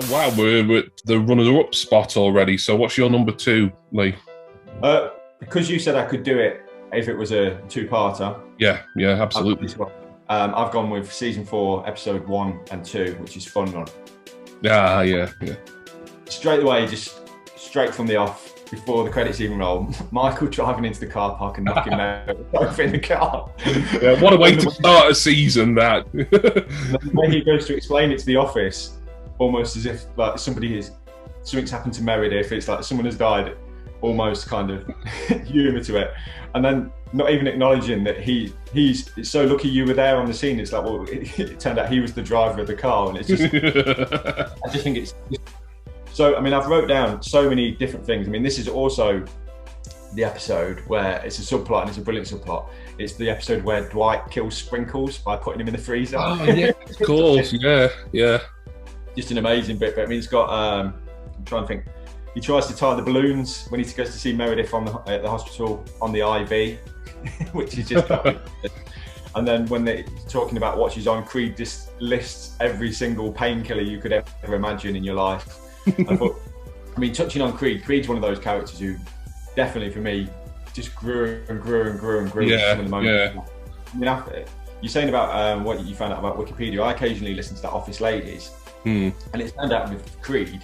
Wow, we're at the runner-up spot already. So what's your number 2, Lee? Because you said I could do it if it was a two-parter. Yeah, absolutely. I've gone with season 4, episode 1 and 2, which is Fun Run. Yeah. Straight away, just straight from the off, before the credits even roll, Michael driving into the car park and knocking both in the car. Yeah, what a way to start a season, that. When he goes to explain it to the office, almost as if like something's happened to Meredith, it's like someone has died, almost kind of humour to it, and then not even acknowledging that he's so lucky you were there on the scene. It's like, well, it turned out he was the driver of the car, and it's just I just think it's so. I mean, I've wrote down so many different things. I mean, this is also the episode where it's a subplot, and it's a brilliant subplot. It's the episode where Dwight kills Sprinkles by putting him in the freezer. Oh yeah, of course, yeah. Just an amazing bit. But I mean, it's got. I'm trying to think. He tries to tie the balloons when he goes to see Meredith at the hospital on the IV, which is just. And then when they're talking about what she's on, Creed just lists every single painkiller you could ever imagine in your life. I mean, touching on Creed's one of those characters who definitely, for me, just grew and grew and grew and grew. Yeah, some of the moments. I mean, you're saying about what you found out about Wikipedia. I occasionally listen to that Office Ladies, and it turned out with Creed,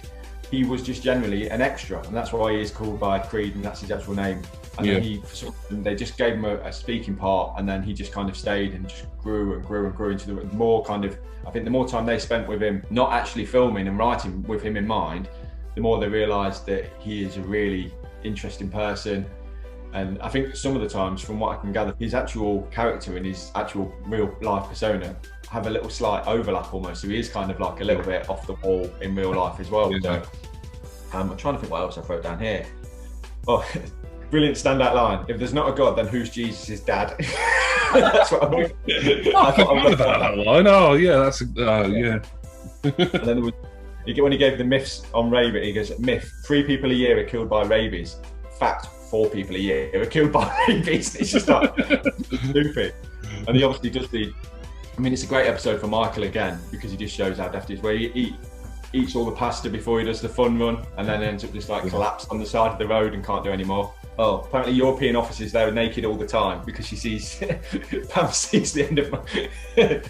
he was just generally an extra, and that's why he is called by Creed, and that's his actual name. And then they just gave him a speaking part, and then he just kind of stayed and just grew and grew and grew into the more kind of. I think the more time they spent with him, not actually filming and writing with him in mind, the more they realised that he is a really interesting person. And I think some of the times, from what I can gather, his actual character and his actual real life persona have a little slight overlap almost. So he is kind of like a little bit off the wall in real life as well. Yeah. So I'm trying to think what else I wrote down here. Oh, brilliant standout line. If there's not a God, then who's Jesus' dad? That's what I'm doing. I forgot about that line. Oh yeah, that's yeah. And then when he gave the myths on rabies, he goes, myth, 3 people a year are killed by rabies. Fact, 4 people a year are killed by rabies. It's just like stupid. And he obviously does I mean, it's a great episode for Michael again, because he just shows how daft he is, where he eats all the pasta before he does the fun run, and then ends up just like collapsed on the side of the road and can't do any more. Oh, apparently European officers, they're naked all the time because she sees, Pam sees the end of my...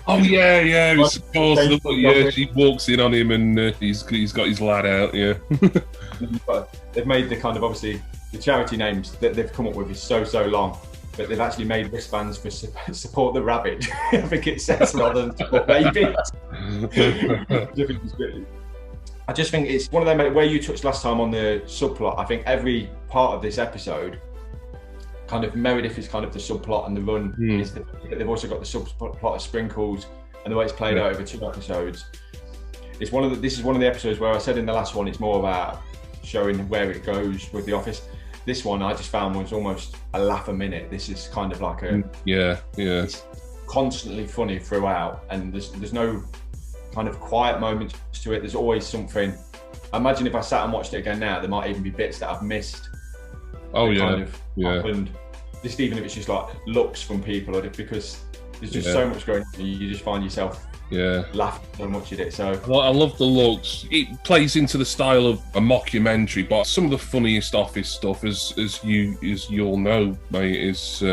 Oh yeah, of course, she walks in on him and he's got his lad out, yeah. They've made the kind of, obviously, the charity names that they've come up with is so long, but they've actually made wristbands for support the rabbit. I think it says rather than support babies. I just think it's one of them where you touched last time on the subplot. I think every part of this episode, kind of Meredith is kind of the subplot, and the run is they've also got the subplot of Sprinkles, and the way it's played out over 2 episodes. This is one of the episodes where I said in the last one it's more about showing where it goes with the Office. This one I just found was almost a laugh a minute. This is kind of like it's constantly funny throughout, and there's no kind of quiet moments to it. There's always something. I imagine if I sat and watched it again now, there might even be bits that I've missed. Oh yeah, kind of happened. Just even if it's just like looks from people, or because there's just so much going on, you just find yourself laughing so much at it. So well, I love the looks. It plays into the style of a mockumentary, but some of the funniest Office stuff, as you'll know, mate, is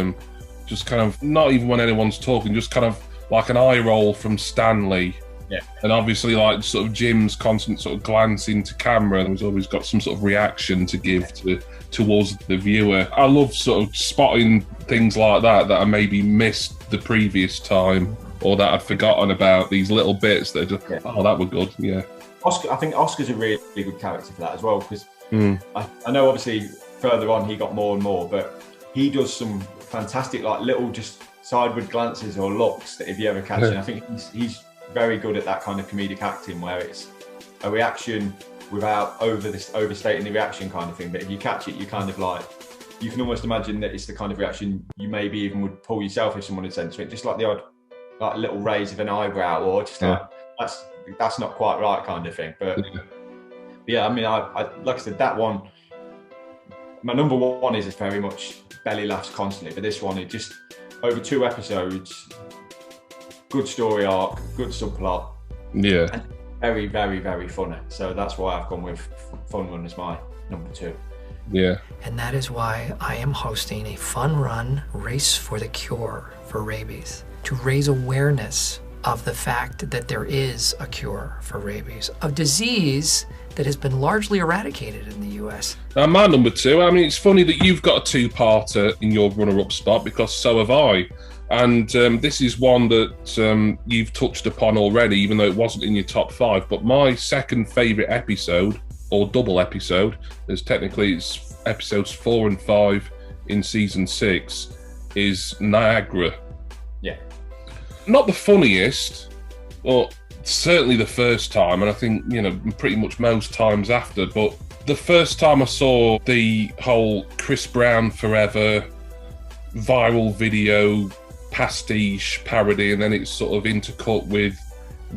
just kind of not even when anyone's talking, just kind of like an eye roll from Stanley. Yeah, and obviously like sort of Jim's constant sort of glance into camera, and he's always got some sort of reaction to give towards the viewer. I love sort of spotting things like that I maybe missed the previous time, or that I'd forgotten about, these little bits that are just, oh, that were good, yeah. I think Oscar's a really good character for that as well, because I know obviously further on he got more and more, but he does some fantastic like little just sideward glances or looks that if you ever catch him, I think he's very good at that kind of comedic acting where it's a reaction without overstating the reaction kind of thing. But if you catch it, you kind of like, you can almost imagine that it's the kind of reaction you maybe even would pull yourself if someone had sent to it, just like the odd like little raise of an eyebrow, or just like that's not quite right kind of thing. But yeah, I mean, I like I said, that one, my number 1 is very much belly laughs constantly, but this one, it just over 2 episodes, good story arc, good subplot. Yeah. And very, very, very funny. So that's why I've gone with Fun Run as my number 2. Yeah. And that is why I am hosting a Fun Run Race for the Cure for rabies, to raise awareness of the fact that there is a cure for rabies, a disease that has been largely eradicated in the US. Now, my number 2, I mean, it's funny that you've got a 2-parter in your runner-up spot, because so have I. And this is one that you've touched upon already, even though it wasn't in your top 5. But my second favourite episode, or double episode, as technically it's episodes 4 and 5 in season 6, is Niagara. Yeah. Not the funniest, but certainly the first time, and I think, you know, pretty much most times after, but the first time I saw the whole Chris Brown Forever viral video pastiche parody, and then it's sort of intercut with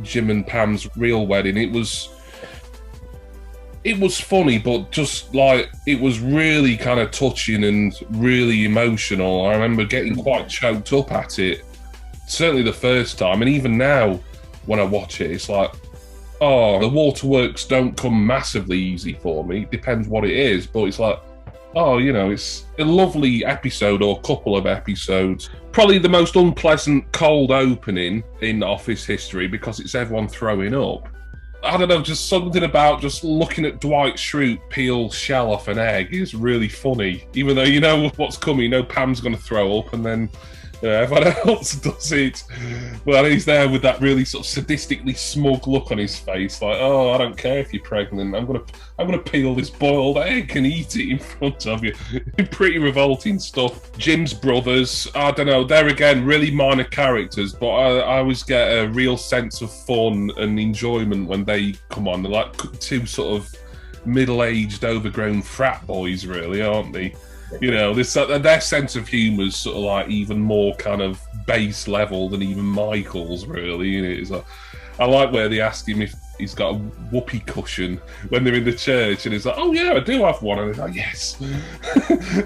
Jim and Pam's real wedding, it was funny, but just like, it was really kind of touching and really emotional. I remember getting quite choked up at it, certainly the first time, and even now when I watch it, it's like, oh, the waterworks don't come massively easy for me. It depends what it is, but it's like, oh, you know, it's a lovely episode or couple of episodes. Probably the most unpleasant cold opening in Office history, because it's everyone throwing up. I don't know, just something about just looking at Dwight Schrute peel shell off an egg is really funny. Even though you know what's coming, you know Pam's going to throw up, and then everyone else does it. Well, he's there with that really sort of sadistically smug look on his face, like, oh, I don't care if you're pregnant. I'm gonna peel this boiled egg and eat it in front of you. Pretty revolting stuff. Jim's brothers, I don't know, they're again really minor characters, but I always get a real sense of fun and enjoyment when they come on. They're like 2 sort of middle-aged, overgrown frat boys, really, aren't they? You know, their sense of humour is sort of like even more kind of base level than even Michael's, really. You know, it's like, I like where they ask him if he's got a whoopee cushion when they're in the church, and he's like, oh yeah, I do have one, and he's like, yes.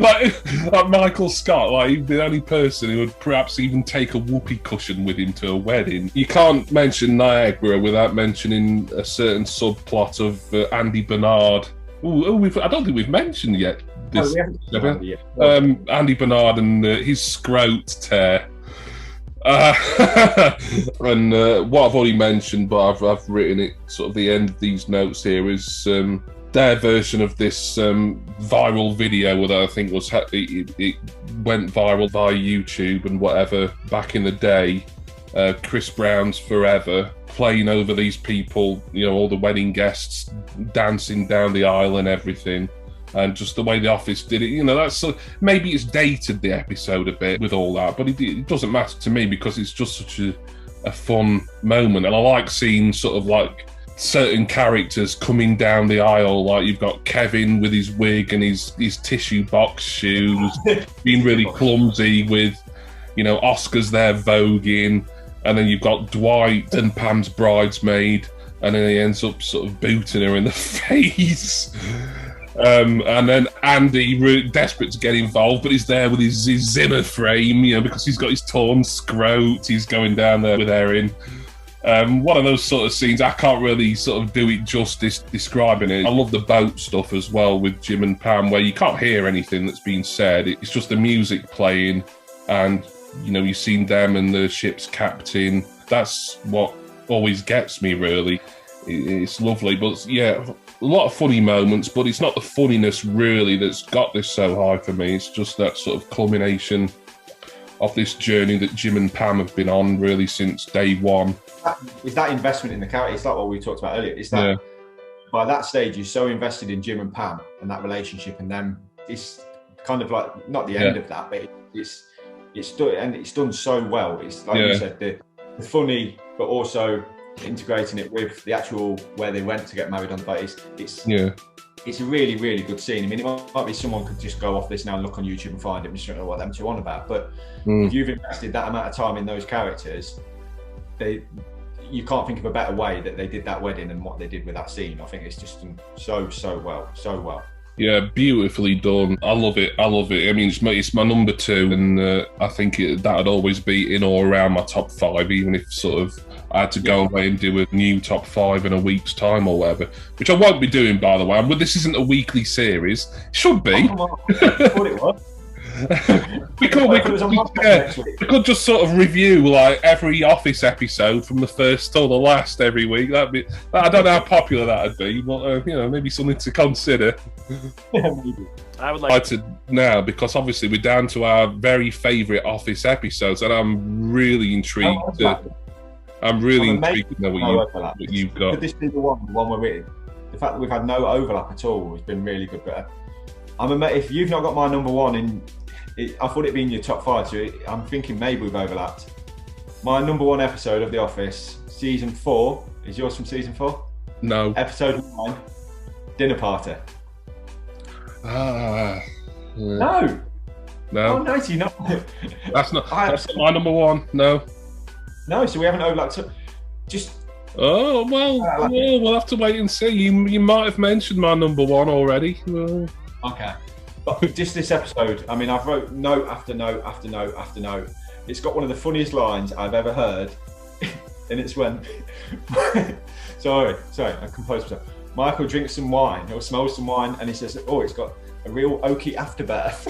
like Michael Scott, like the only person who would perhaps even take a whoopee cushion with him to a wedding. You can't mention Niagara without mentioning a certain subplot of Andy Bernard. I don't think we've mentioned yet. Andy Bernard and his scrote tear. And what I've already mentioned, but I've written it sort of the end of these notes here, is their version of this viral video that I think was it went viral via YouTube and whatever back in the day. Chris Brown's Forever, playing over these people, you know, all the wedding guests dancing down the aisle and everything. And just the way The Office did it, you know, that's maybe it's dated the episode a bit with all that, but it doesn't matter to me, because it's just such a fun moment. And I like seeing sort of like certain characters coming down the aisle, like you've got Kevin with his wig and his tissue box shoes, being really clumsy with, you know, Oscar's there voguing, and then you've got Dwight and Pam's bridesmaid, and then he ends up sort of booting her in the face. And then Andy, really desperate to get involved, but he's there with his Zimmer frame, you know, because he's got his torn scrote. He's going down there with Erin. One of those sort of scenes, I can't really sort of do it justice describing it. I love the boat stuff as well with Jim and Pam, where you can't hear anything that's being said. It's just the music playing, and, you know, you've seen them and the ship's captain. That's what always gets me, really. It's lovely, but yeah, a lot of funny moments, but it's not the funniness really that's got this so high for me. It's just that sort of culmination of this journey that Jim and Pam have been on really since day one. Is that investment in the character? It's like what we talked about earlier. It's that by that stage you're so invested in Jim and Pam and that relationship, and them. It's kind of like not the end of that, but it's done, and it's done so well. It's like you said, the funny, but also integrating it with the actual where they went to get married on the boat. It's a really, really good scene. I mean, it might be someone could just go off this now and look on YouTube and find it and just don't know what them two on about. But if you've invested that amount of time in those characters, you can't think of a better way that they did that wedding and what they did with that scene. I think it's just done so well. Yeah, beautifully done. I love it. I mean, it's my number 2, and I think that'd always be in or around my top 5, even if sort of I had to go away and do a new top 5 in a week's time or whatever, which I won't be doing, by the way. But this isn't a weekly series. It should be. I thought it was. we could just sort of review like every Office episode from the first till the last every week. I don't know how popular that'd be, but maybe something to consider. Maybe. I would like to now, because obviously we're down to our very favourite Office episodes, and I'm really intrigued. I'm really intrigued to know what you've got. Could this be the one we're in? The fact that we've had no overlap at all has been really good. But if you've not got my number one I thought it'd be in your top 5, so I'm thinking maybe we've overlapped. My number 1 episode of The Office, season 4. Is yours from season 4? No. Episode 9, Dinner Party. No. No. Oh, no, you know. That's not my number 1. No. No, so we haven't overlapped. Just. Oh well, we'll have to wait and see. You might have mentioned my number 1 already. Okay. But just this episode, I mean, I've wrote note after note after note after note. It's got one of the funniest lines I've ever heard, and it's when. sorry, I composed myself. Michael drinks some wine or smells some wine, and he says, "Oh, it's got a real oaky afterbirth."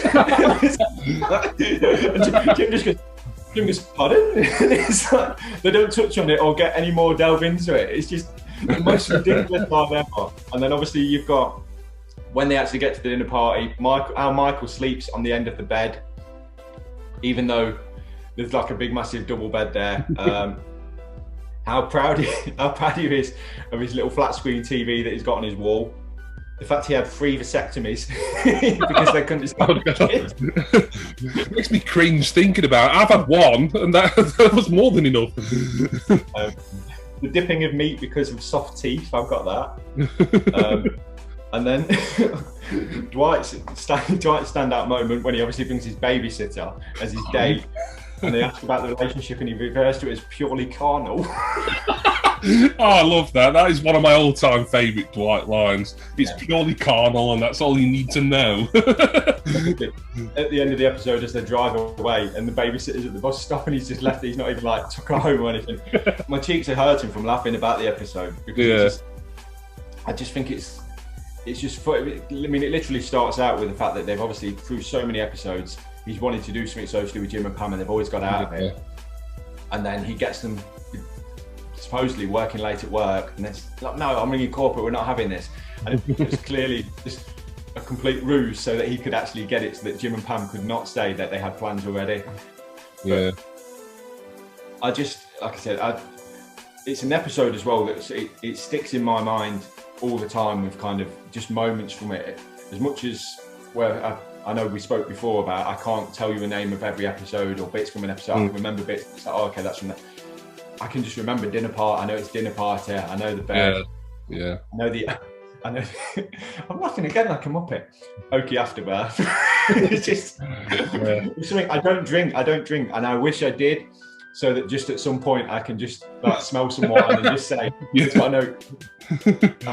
and Jim goes, "Pardon?" It's like they don't touch on it or get any more delve into it. It's just the most ridiculous line ever. And then obviously you've got. When they actually get to the dinner party, Michael sleeps on the end of the bed, even though there's like a big, massive double bed there. How proud he is of his little flat screen TV that he's got on his wall. The fact he had 3 vasectomies because they couldn't decide. It makes me cringe thinking about it. I've had 1, and that was more than enough. The dipping of meat because of soft teeth, I've got that. And then Dwight's standout moment when he obviously brings his babysitter as his date, and they ask about the relationship, and he refers to it as purely carnal. Oh, I love that. That is one of my all-time favourite Dwight lines. It's purely carnal, and that's all you need to know. At the end of the episode, as they drive away, and the babysitter's at the bus stop, and he's just left. He's not even like took her home or anything. My cheeks are hurting from laughing about the episode because I just think it's just. I mean, it literally starts out with the fact that they've obviously through so many episodes, he's wanted to do something socially with Jim and Pam, and they've always got out of it. And then he gets them supposedly working late at work, and it's like, no, I'm ringing corporate, we're not having this. And it was clearly just a complete ruse so that he could actually get it so that Jim and Pam could not say that they had plans already. But I just, like I said, it's an episode as well that it sticks in my mind all the time with kind of just moments from it. As much as where I know we spoke before about I can't tell you the name of every episode or bits from an episode. I can remember bits. It's like, oh, okay, that's from that. I can just remember dinner party. I know it's dinner party. I know the bed. Yeah. I know. I'm laughing again like a muppet. Oaky afterbirth. It's just it's something I don't drink, and I wish I did, so that just at some point I can just like smell some wine and just say, "Yes, I know." I think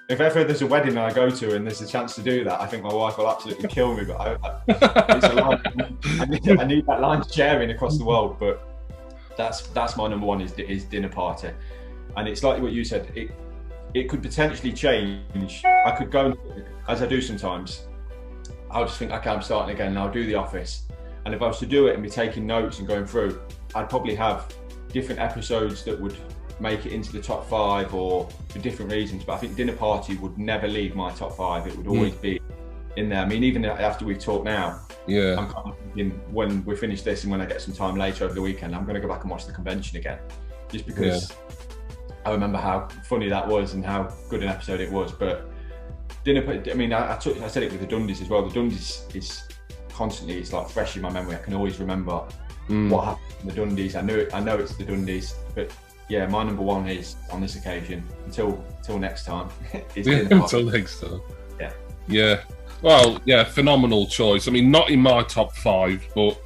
if ever there's a wedding I go to and there's a chance to do that, I think my wife will absolutely kill me. But it's a line. I need that line sharing across the world. But that's my number 1 is dinner party, and it's like what you said. It could potentially change. I could go, as I do sometimes, I'll just think, okay, I'm starting again and I'll do The Office. And if I was to do it and be taking notes and going through, I'd probably have different episodes that would make it into the top 5 or for different reasons. But I think Dinner Party would never leave my top 5. It would always be in there. I mean, even after we've talked now, I'm kind of thinking when we finish this and when I get some time later over the weekend, I'm going to go back and watch the convention again. Just because I remember how funny that was and how good an episode it was. But I mean, I said it with the Dundies as well. The Dundies is constantly, it's like fresh in my memory. I can always remember what happened in the Dundies. I know it's the Dundies, but yeah, my number 1 is on this occasion until next time. Until next time. Yeah. Well, phenomenal choice. I mean, not in my top 5, but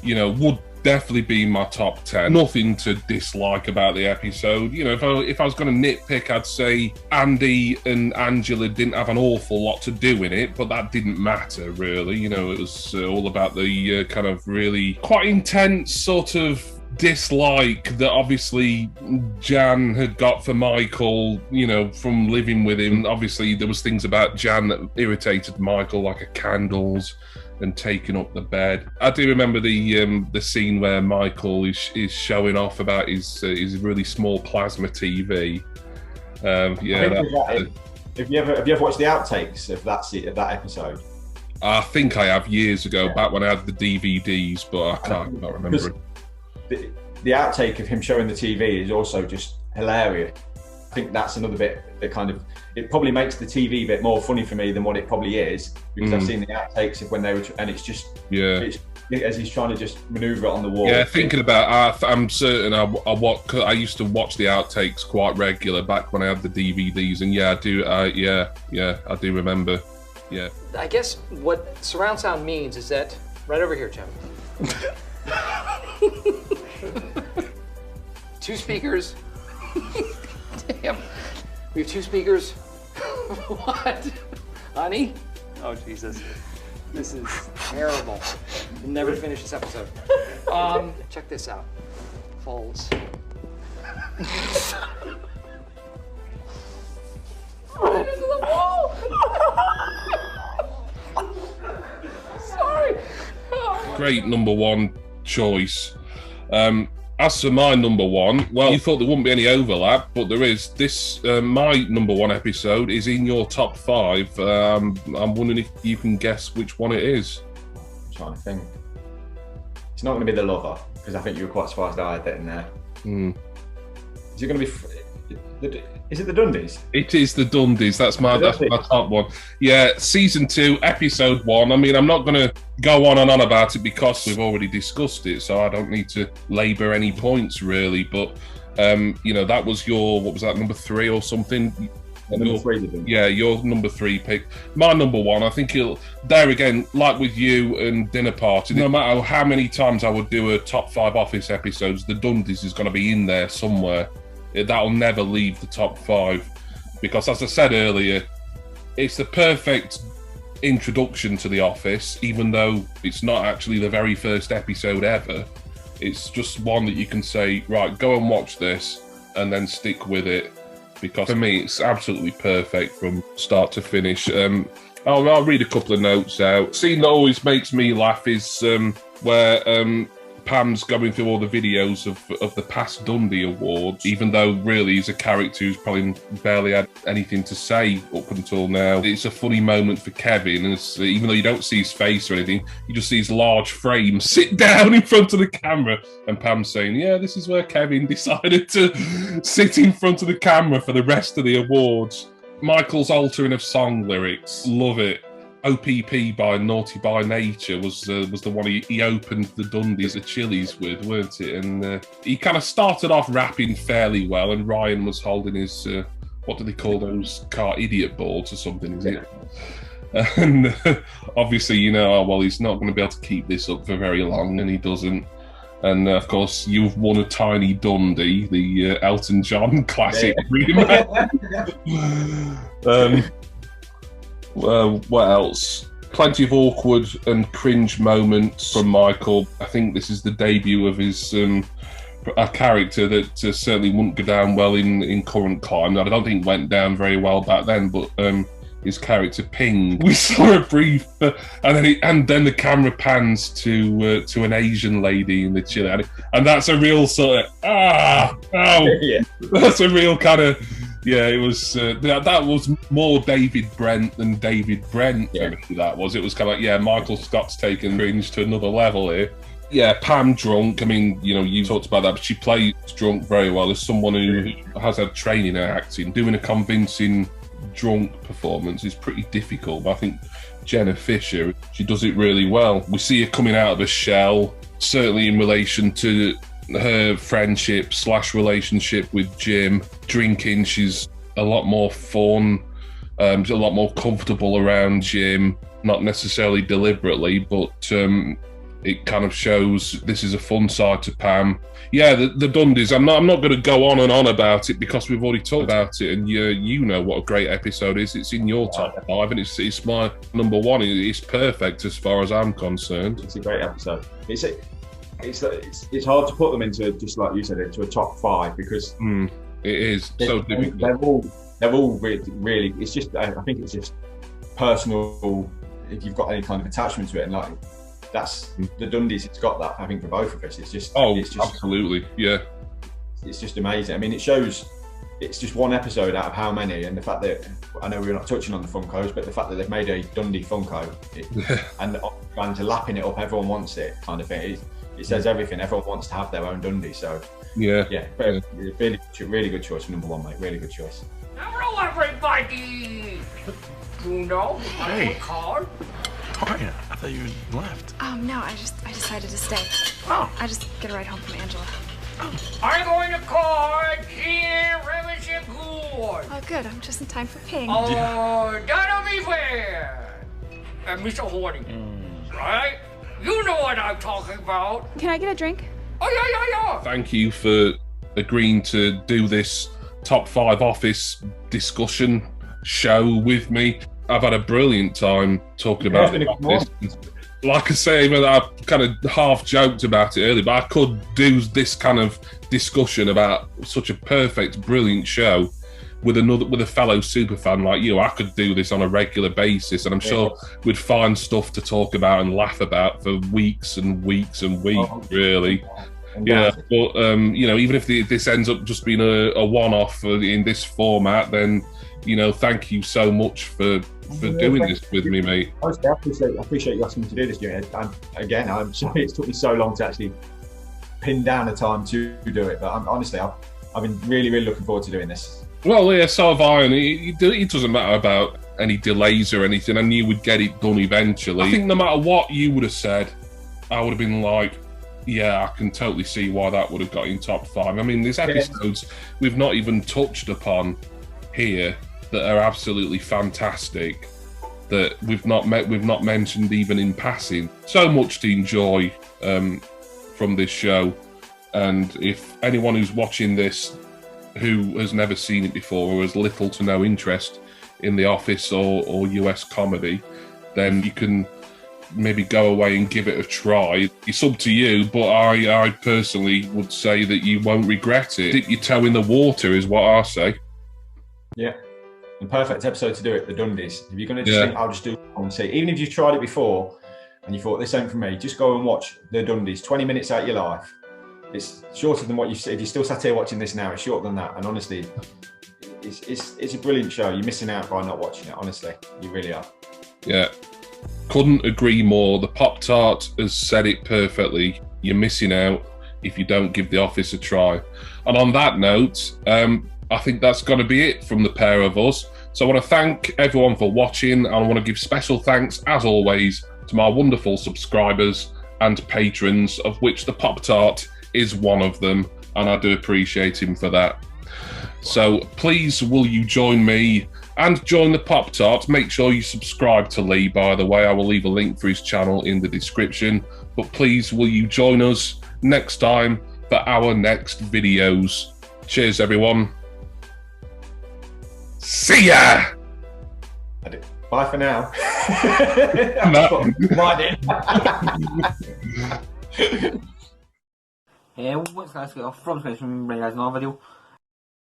would definitely be my top 10. Nothing to dislike about the episode. If I was going to nitpick, I'd say Andy and Angela didn't have an awful lot to do in it, but that didn't matter really. It was all about the kind of really quite intense sort of dislike that obviously Jan had got for Michael, you know, from living with him. Obviously, there was things about Jan that irritated Michael, like her candles and taking up the bed. I do remember the scene where Michael is showing off about his really small plasma TV. Have you ever watched the outtakes of that episode? I think I have, years ago, back when I had the DVDs, but I can't remember it. The outtake of him showing the TV is also just hilarious. I think that's another bit that kind of, it probably makes the TV bit more funny for me than what it probably is, because I've seen the outtakes of when they were, and it's just, it's, as he's trying to just maneuver it on the wall. Yeah, thinking about, I'm certain I used to watch the outtakes quite regular back when I had the DVDs, and I do remember. Yeah. I guess what surround sound means is that, right over here, Jim. 2 speakers. Damn. We have 2 speakers. What? Honey? Oh, Jesus. This is terrible. We'll never finish this episode. Check this out. Folds. Right into the wall! Sorry. Great number 1 choice. As for my number 1, well, you thought there wouldn't be any overlap, but there is. This, my number 1 episode is in your top 5. I'm wondering if you can guess which one it is. I'm trying to think. It's not going to be The Lover, because I think you were quite surprised I had that in there. Is it going to be... Is it the Dundies? It is the Dundies. That's my top one. Yeah, season 2, episode 1. I mean, I'm not going to go on and on about it because we've already discussed it, so I don't need to labour any points really. But you know, that was your, what was that, number 3 or something? Number 3. Yeah, your number 3 pick. My number 1, I think there again, like with you and Dinner Party, no matter how many times I would do a top 5 Office episodes, the Dundies is going to be in there somewhere. That'll never leave the top 5 because, as I said earlier, it's the perfect introduction to The Office, even though it's not actually the very first episode ever. It's just one that you can say, right, go and watch this and then stick with it, because for me it's absolutely perfect from start to finish. I'll read a couple of notes out. Scene that always makes me laugh is where Pam's going through all the videos of the past Dundee Awards, even though really he's a character who's probably barely had anything to say up until now. It's a funny moment for Kevin, and even though you don't see his face or anything, you just see his large frame sit down in front of the camera, and Pam's saying, yeah, this is where Kevin decided to sit in front of the camera for the rest of the awards. Michael's altering of song lyrics, love it. OPP by Naughty by Nature was the one he opened the Dundies at Chili's with, weren't it? And he kind of started off rapping fairly well, and Ryan was holding his, what do they call those, car idiot boards or something, is it? And obviously, you know, oh, well, he's not going to be able to keep this up for very long, and he doesn't. And of course, you've won a tiny Dundee, the Elton John classic remake. What else? Plenty of awkward and cringe moments from Michael. I think this is the debut of his a character that certainly wouldn't go down well in current climate. I don't think went down very well back then, but his character Ping. We saw a brief, and then the camera pans to an Asian lady in the chili, and that's a real sort of yeah. That's a real kind of. Yeah, it was. That was more David Brent than David Brent for me. That was. It was kind of like, yeah, Michael Scott's taken cringe to another level here. Yeah, Pam drunk. I mean, you know, you talked about that, but she plays drunk very well. As someone who has had training in acting, doing a convincing drunk performance is pretty difficult. But I think Jenna Fisher, she does it really well. We see her coming out of a shell, certainly in relation to her friendship / relationship with Jim. Drinking, she's a lot more fun, a lot more comfortable around Jim, not necessarily deliberately, but it kind of shows this is a fun side to Pam. Yeah, the Dundies, I'm not going to go on and on about it because we've already talked about it, and you know what a great episode is. It's in your top 5, and it's my number 1. It's perfect as far as I'm concerned. It's a great episode. it's hard to put them into, just like you said, into a top 5 because it is so difficult. They're all really. It's just, I think it's just personal. If you've got any kind of attachment to it, and like that's the Dundies. It's got that. I think for both of us, it's just absolutely, yeah. It's just amazing. I mean, it shows. It's just one episode out of how many, and the fact that I know we're not touching on the Funkos, but the fact that they've made a Dundee Funko and trying to lapping it up, everyone wants it, kind of thing. It says everything. Everyone wants to have their own Dundee. So really good choice for number 1, mate. Really good choice. Hello, everybody. You know, hey. Card. Oh yeah, I thought you left. No, I decided to stay. Oh. I just get a ride home from Angela. I'm going to call here, Revolution Good. Oh, good. I'm just in time for ping. Oh, that'll be fair. And Mr. Horny, right? You know what I'm talking about. Can I get a drink? Oh, yeah. Thank you for agreeing to do this top 5 office discussion show with me. I've had a brilliant time talking about the office. Like I say, I kind of half joked about it earlier, but I could do this kind of discussion about such a perfect, brilliant show with a fellow superfan like you. I could do this on a regular basis, and I'm sure we'd find stuff to talk about and laugh about for weeks and weeks and weeks, really. Yeah, but even if this ends up just being a one-off in this format, then thank you so much for doing this with me, mate. Honestly, I appreciate you asking me to do this, Jimmy. I'm sorry it took me so long to actually pin down a time to do it, but I've been really, really looking forward to doing this. Well, yeah, so have I, and it doesn't matter about any delays or anything. I knew we'd get it done eventually. I think no matter what you would have said, I would have been like, yeah, I can totally see why that would have got in top 5. I mean, there's episodes we've not even touched upon here that are absolutely fantastic that we've not mentioned even in passing. So much to enjoy from this show, and if anyone who's watching this who has never seen it before or has little to no interest in The Office or US comedy, then you can maybe go away and give it a try. It's up to you, but I personally would say that you won't regret it. Dip your toe in the water is what I say. Yeah. The perfect episode to do it, the Dundies. If you're going to just think, I'll just do it and see. Even if you've tried it before and you thought, this ain't for me, just go and watch the Dundies. 20 minutes out of your life. It's shorter than what you see. If you're still sat here watching this now, it's shorter than that. And honestly, it's a brilliant show. You're missing out by not watching it, honestly. You really are. Yeah. Couldn't agree more. The Pop-Tart has said it perfectly. You're missing out if you don't give The Office a try. And on that note, I think that's going to be it from the pair of us. So I want to thank everyone for watching, and I want to give special thanks, as always, to my wonderful subscribers and patrons, of which the Pop-Tart is one of them, and I do appreciate him for that. So please, will you join me and join the Pop-Tart? Make sure you subscribe to Lee, by the way. I will leave a link for his channel in the description. But please, will you join us next time for our next videos? Cheers, everyone. See ya! Bye for now. Hey, what's guys, got a from guys from you guys another video.